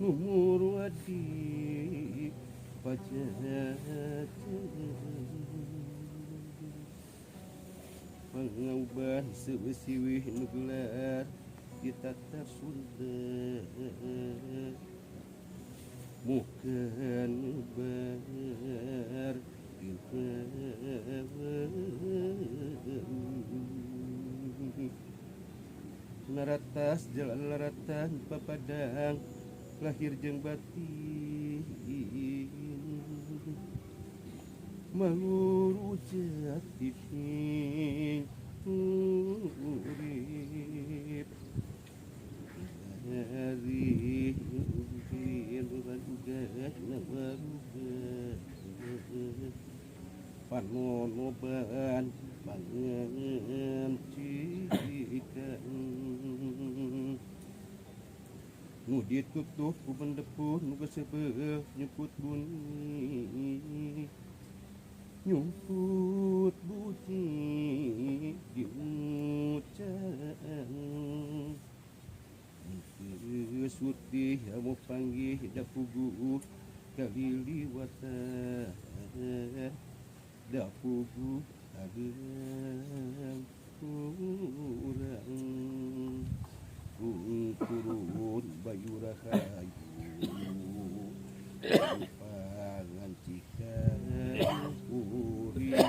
umur wadi pajak pangauban seusiwih nugelar kita Sunda bukan bar naratas jalan laratan papadang lahir jeung batin malur jati urip hari panonoban pangancikan nu ditutup ku pendepun nu kesebel nyebut bunyi nyumput bunyi diucan sutih mau panggih dapugu kaliliwatan dapugu ageum kurang turun bayu rahayu pangancikan urip